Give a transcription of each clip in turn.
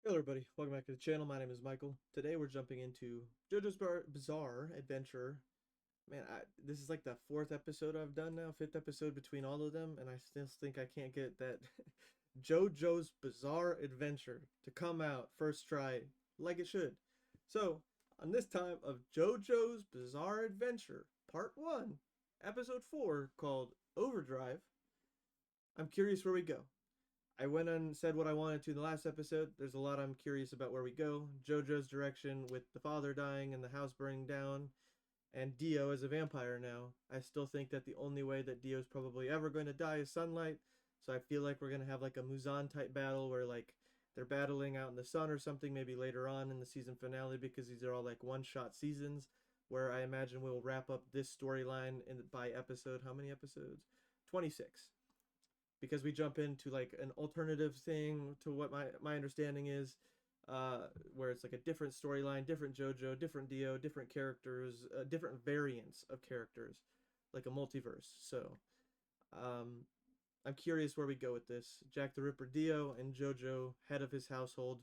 Hello everybody, welcome back to the channel. My name is Michael. Today we're jumping into JoJo's Bizarre Adventure. Man, this is like the fourth episode I've done now, fifth episode between all of them, and I still think I can't get that JoJo's Bizarre Adventure to come out first try like it should. So, on this time of JoJo's Bizarre Adventure, Part 1, Episode 4, called Overdrive, I'm curious where we go. I went and said what I wanted to in the last episode. There's a lot I'm curious about where we go. JoJo's direction with the father dying and the house burning down, and Dio as a vampire now. I still think that the only way that Dio's probably ever going to die is sunlight. So I feel like we're going to have like a Muzan type battle where like they're battling out in the sun or something maybe later on in the season finale, because these are all like one-shot seasons where I imagine we'll wrap up this storyline in by episode, how many episodes? 26, because we jump into like an alternative thing to what my understanding is, where it's like a different storyline, different JoJo, different Dio, different characters, different variants of characters, like a multiverse. So um, I'm curious where we go with this. Jack the Ripper Dio and JoJo, head of his household.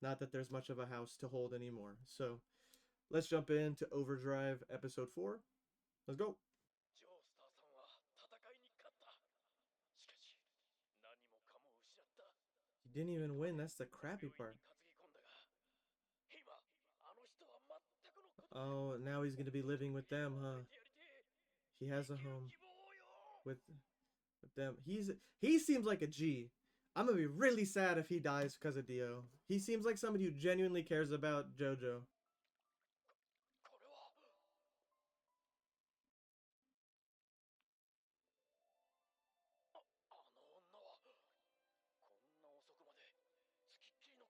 Not that there's much of a house to hold anymore. So let's jump into Overdrive episode 4. Let's go. He didn't even win. That's the crappy part. Oh, now he's gonna be living with them, huh? He has a home with them. He seems like a G. I'm gonna be really sad if he dies because of Dio. He seems like somebody who genuinely cares about JoJo.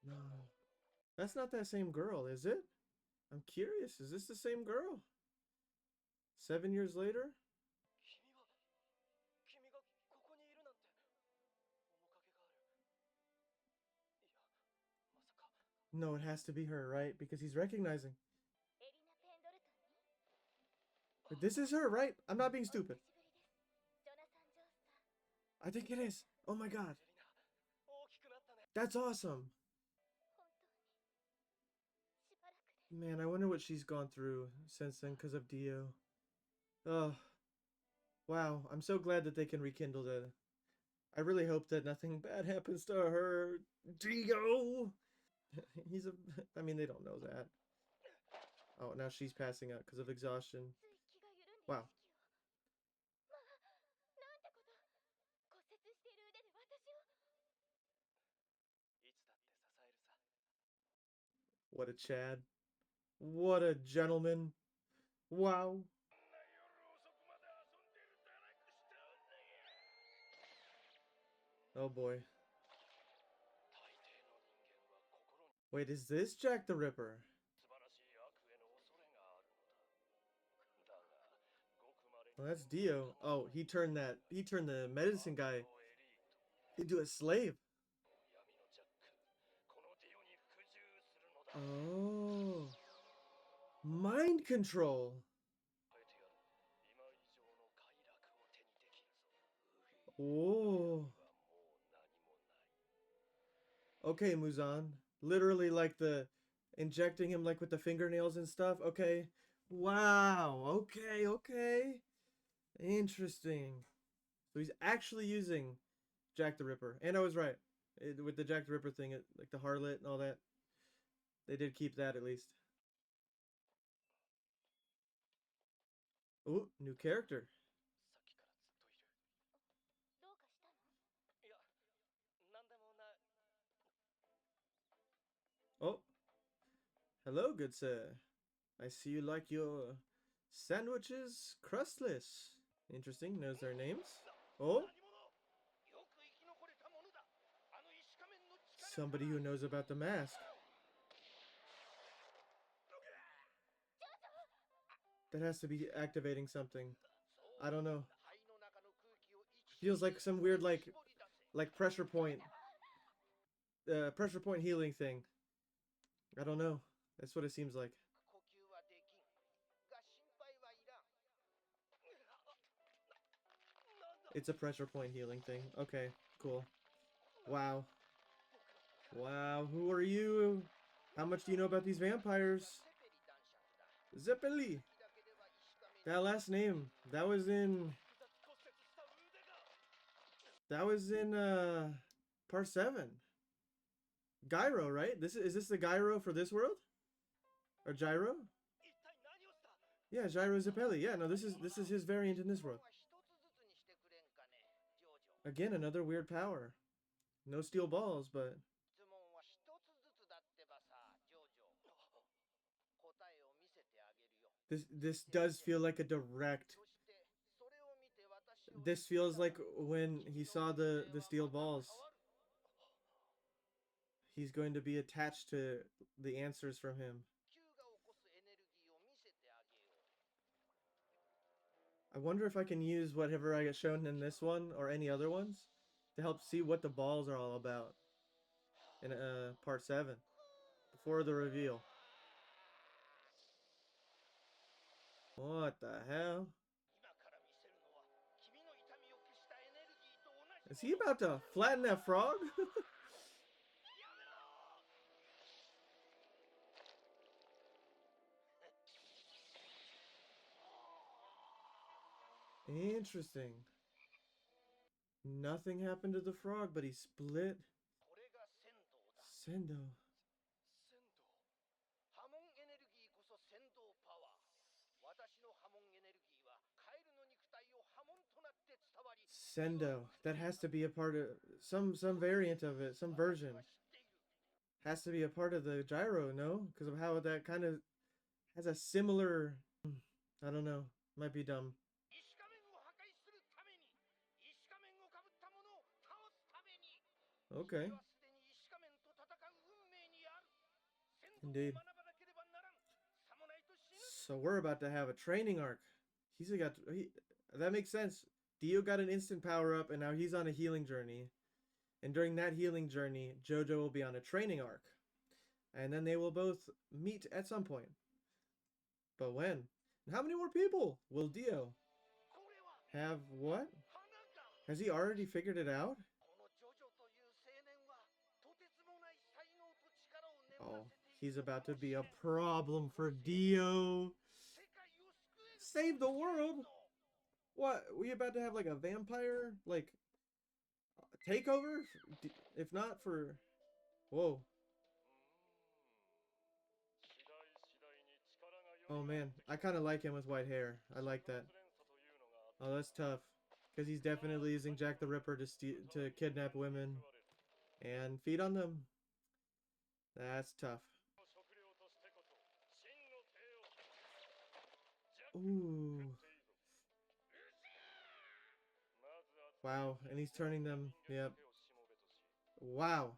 No, that's not that same girl, is it? I'm curious. Is this the same girl? 7 years later? No, it has to be her, right? Because he's recognizing. But this is her, right? I'm not being stupid. I think it is. Oh my god. That's awesome. Man, I wonder what she's gone through since then because of Dio. Oh, wow. I'm so glad that they can rekindle that. I really hope that nothing bad happens to her. Dio! He's a. I mean, they don't know that. Oh, now she's passing out because of exhaustion. Wow. What a Chad. What a gentleman. Wow. Oh boy. Wait, is this Jack the Ripper? Well, that's Dio. Oh, he turned the medicine guy into a slave. Oh. Mind control. Oh. Okay, Muzan. Literally like the injecting him like with the fingernails and stuff. Okay. Wow. Okay, okay. Interesting. So he's actually using Jack the Ripper. And I was right. With the Jack the Ripper thing, like the harlot and all that. They did keep that at least. Ooh, new character. Oh, hello, good sir. I see you like your sandwiches crustless. Interesting, knows their names. Oh, somebody who knows about the mask. That has to be activating something. I don't know. Feels like some weird like pressure point healing thing. I don't know. That's what it seems like. It's a pressure point healing thing. Okay, cool. Wow. Wow, who are you? How much do you know about these vampires? Zeppeli! That last name, that was in part 7. Gyro, right? Is this the Gyro for this world? Or Gyro? Yeah, Gyro Zeppeli. Yeah, no, this is his variant in this world. Again, another weird power. No steel balls, but this does feel like a direct. This feels like when he saw the steel balls. He's going to be attached to the answers from him. I wonder if I can use whatever I get shown in this one or any other ones to help see what the balls are all about in part 7 before the reveal. What the hell? Is he about to flatten that frog? Interesting. Nothing happened to the frog, but he split. Sendo. Sendo. That has to be a part of some variant of it, some version. Has to be a part of the gyro, no? Because of how that kind of has a similar. I don't know. Might be dumb. Okay. Indeed. So we're about to have a training arc. That makes sense. Dio got an instant power up, and now he's on a healing journey. And during that healing journey, JoJo will be on a training arc, and then they will both meet at some point. But when? And how many more people will Dio have? What? Has he already figured it out? Oh, he's about to be a problem for Dio. Save the world? What? We about to have like a vampire like takeover? If not for, whoa. Oh man, I kind of like him with white hair. I like that. Oh, that's tough, because he's definitely using Jack the Ripper to kidnap women and feed on them. That's tough. Ooh. Wow, and he's turning them. Yep. Wow.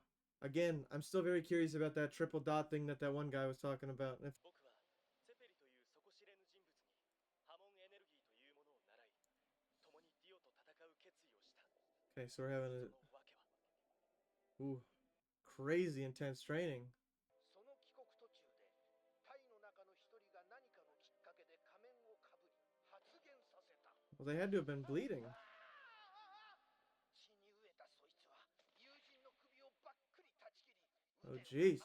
Again, I'm still very curious about that triple dot thing that one guy was talking about. Okay, so we're having a crazy intense training. Well, they had to have been bleeding. Oh, jeez.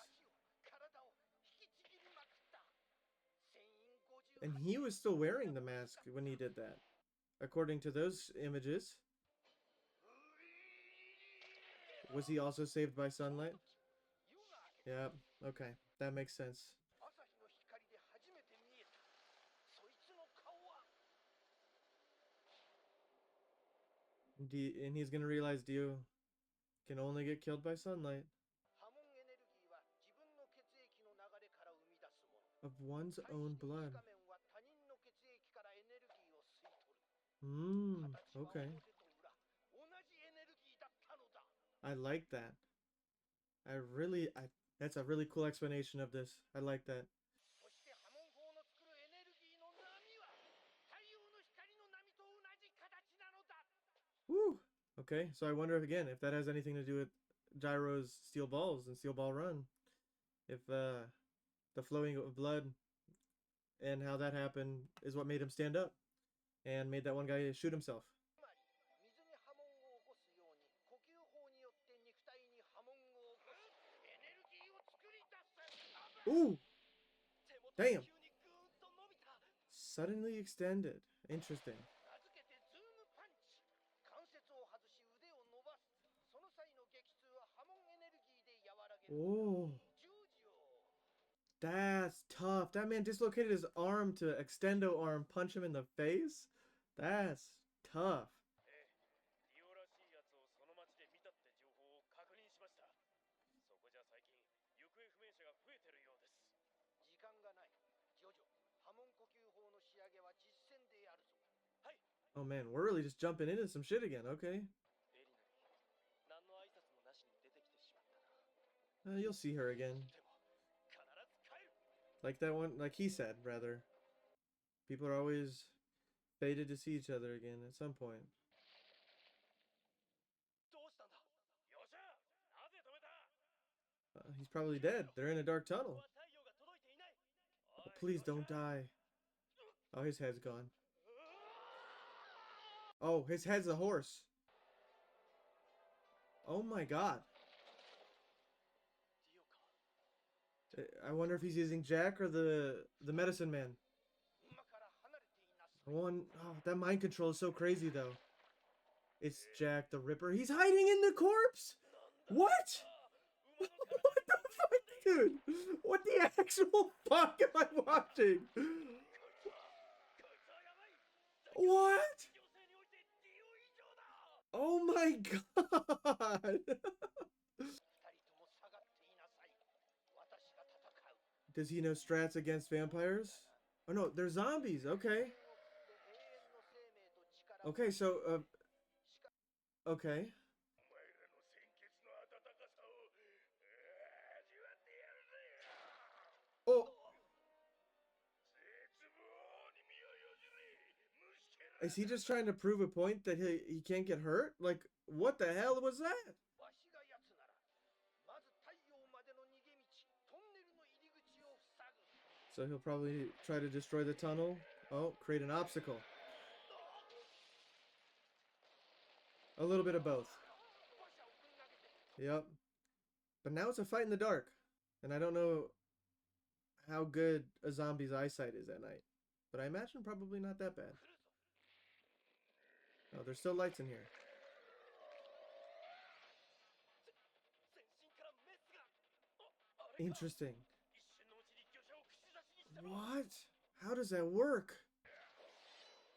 And he was still wearing the mask when he did that, according to those images. Was he also saved by sunlight? Yeah, okay. That makes sense. And he's gonna realize Dio can only get killed by sunlight. Of one's own blood. Okay. I like that. That's a really cool explanation of this. I like that. Woo! Okay, so I wonder if, again, if that has anything to do with Gyro's steel balls and steel ball run. If the flowing of blood and how that happened is what made him stand up and made that one guy shoot himself. Ooh, damn. Suddenly extended. Interesting. Oh, that's tough. That man dislocated his arm to extendo arm, punch him in the face. That's tough. Oh man, we're really just jumping into some shit again. Okay. You'll see her again. Like that one, like he said, rather. People are always fated to see each other again at some point. He's probably dead. They're in a dark tunnel. Oh, please don't die. Oh, his head's gone. Oh, his head's a horse. Oh my god. I wonder if he's using Jack or the medicine man. One, oh, that mind control is so crazy though. It's Jack the Ripper. He's hiding in the corpse. What? What the fuck, dude? What the actual fuck am I watching? What? Oh my god. Does he know strats against vampires? Oh no, they're zombies. Okay. Okay, so okay. Oh, is he just trying to prove a point that he can't get hurt? Like, what the hell was that? So he'll probably try to destroy the tunnel. Oh, create an obstacle. A little bit of both. Yep. But now it's a fight in the dark. And I don't know how good a zombie's eyesight is at night. But I imagine probably not that bad. Oh, there's still lights in here. Interesting. What? How does that work?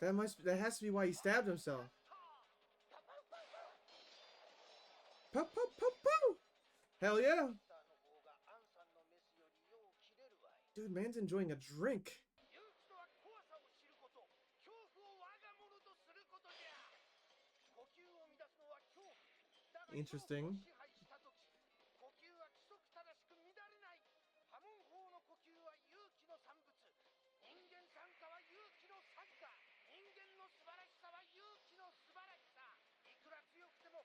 That has to be why he stabbed himself. Pow, pow, pow, pow! Hell yeah! Dude, man's enjoying a drink. Interesting.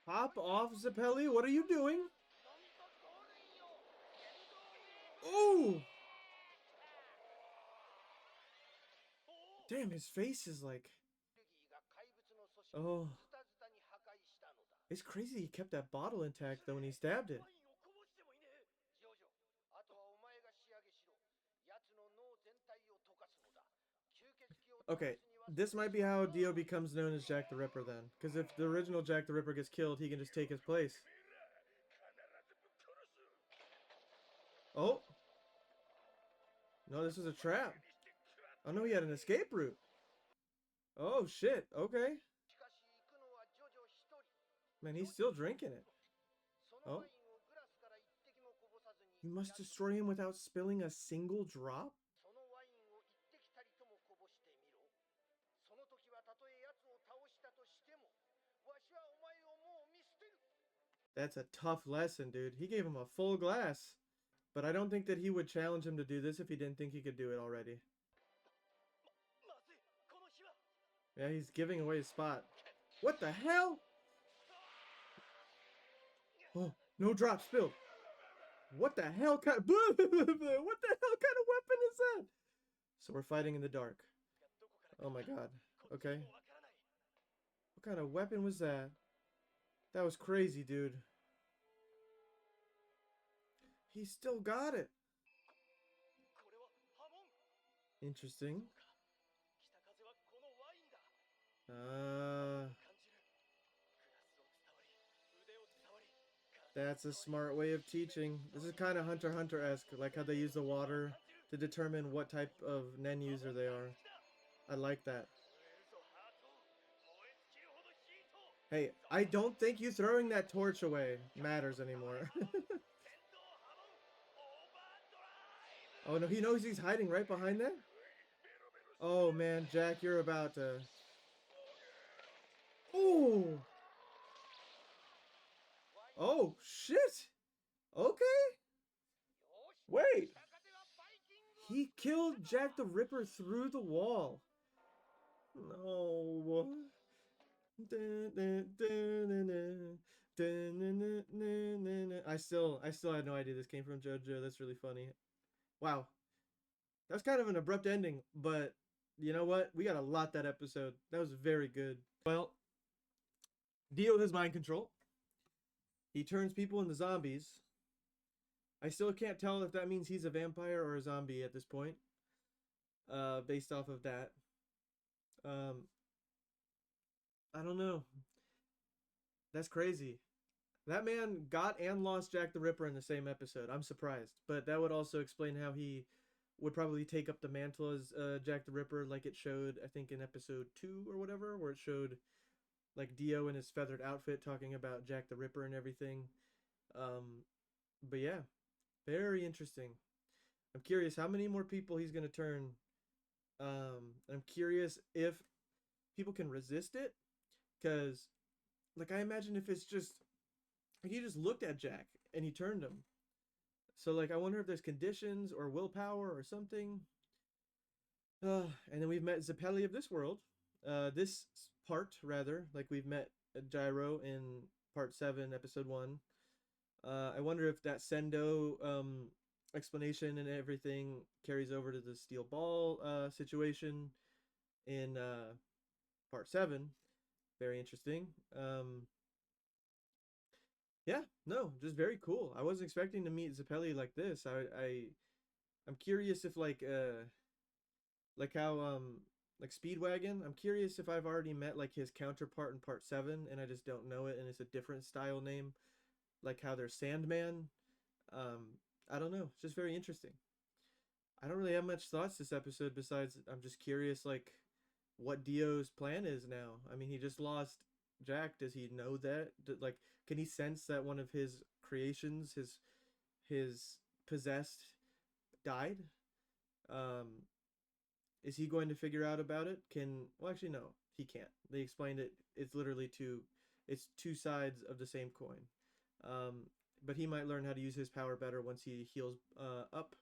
Hop off, Zeppeli. What are you doing? Oh! Damn, his face is like... Oh. It's crazy he kept that bottle intact though when he stabbed it. Okay, this might be how Dio becomes known as Jack the Ripper then. Because if the original Jack the Ripper gets killed, he can just take his place. Oh. No, this is a trap. Oh no, he had an escape route. Oh shit, okay. Man, he's still drinking it. Oh. You must destroy him without spilling a single drop? That's a tough lesson, dude. He gave him a full glass. But I don't think that he would challenge him to do this if he didn't think he could do it already. Yeah, he's giving away his spot. What the hell? Oh, no drop spilled. What the hell kind of... what the hell kind of weapon is that? So we're fighting in the dark. Oh my god. Okay. What kind of weapon was that? That was crazy, dude. He still got it. Interesting. Uh, that's a smart way of teaching. This is kind of Hunter x Hunter-esque, like how they use the water to determine what type of Nen user they are. I like that. Hey, I don't think you throwing that torch away matters anymore. Oh no, he knows he's hiding right behind that? Oh man, Jack, you're about to... Oh! Oh, shit! Okay! Wait! He killed Jack the Ripper through the wall. No. I still had no idea this came from JoJo. That's really funny. Wow. That's kind of an abrupt ending, but you know what? We got a lot that episode. That was very good. Well, Dio has mind control. He turns people into zombies. I still can't tell if that means he's a vampire or a zombie at this point. Based off of that. Um, I don't know. That's crazy. That man got and lost Jack the Ripper in the same episode. I'm surprised, but that would also explain how he would probably take up the mantle as Jack the Ripper, like it showed, I think, in episode 2 or whatever, where it showed like Dio in his feathered outfit talking about Jack the Ripper and everything. But yeah, very interesting. I'm curious how many more people he's gonna turn. I'm curious if people can resist it, because like I imagine if it's just he just looked at Jack and he turned him. So like I wonder if there's conditions or willpower or something. And then we've met Zeppeli of this world. This part rather, like we've met Gyro in part 7, episode 1. I wonder if that Sendo explanation and everything carries over to the steel ball situation in part 7. Very interesting. Yeah, no, just very cool. I wasn't expecting to meet Zeppeli like this. I'm curious if like how like Speedwagon. I'm curious if I've already met like his counterpart in part 7 and I just don't know it and it's a different style name, like how there's Sandman. I don't know. It's just very interesting. I don't really have much thoughts this episode besides I'm just curious like what Dio's plan is now. I mean, he just lost Jack. Does he know that? Like, can he sense that one of his creations, his possessed, died? Um, is he going to figure out about it? Well, actually no, he can't. They explained it. It's literally it's two sides of the same coin. Um, but he might learn how to use his power better once he heals up.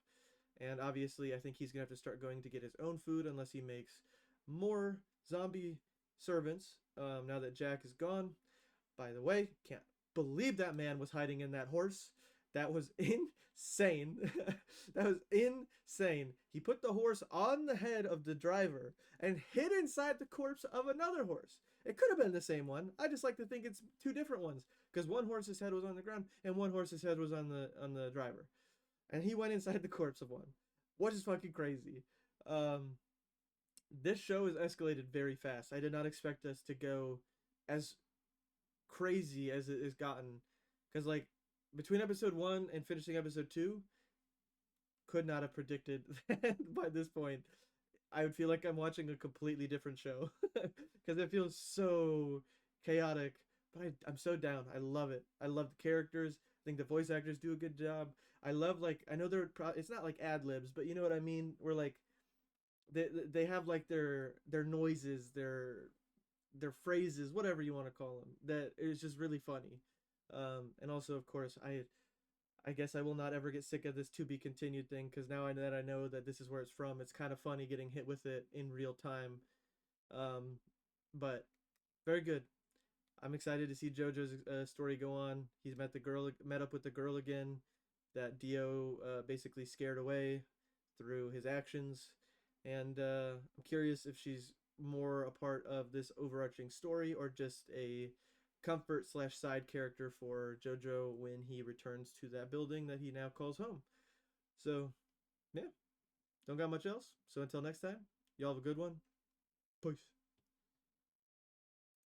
And obviously, I think he's gonna have to start going to get his own food unless he makes more zombie servants. Now that Jack is gone. By the way, can't believe that man was hiding in that horse. That was insane. That was insane. He put the horse on the head of the driver and hid inside the corpse of another horse. It could have been the same one. I just like to think it's two different ones because one horse's head was on the ground and one horse's head was on the driver, and he went inside the corpse of one. What is fucking crazy? Um, this show has escalated very fast. I did not expect us to go as crazy as it has gotten, because like between episode 1 and finishing episode 2, could not have predicted that by this point I would feel like I'm watching a completely different show because it feels so chaotic. But I'm so down. I love it. I love the characters. I think the voice actors do a good job. I love like I know it's not like ad libs, but you know what I mean. Where like they have like their noises, their phrases, whatever you want to call them. That is just really funny. And also, of course, I guess I will not ever get sick of this to be continued thing because now that I know that this is where it's from, it's kind of funny getting hit with it in real time. Um, but very good. I'm excited to see JoJo's story go on. He's met up with the girl again that Dio basically scared away through his actions, and I'm curious if she's more a part of this overarching story or just a comfort slash side character for JoJo when he returns to that building that he now calls home. So, yeah, Don't got much else. So until next time, y'all have a good one. Peace.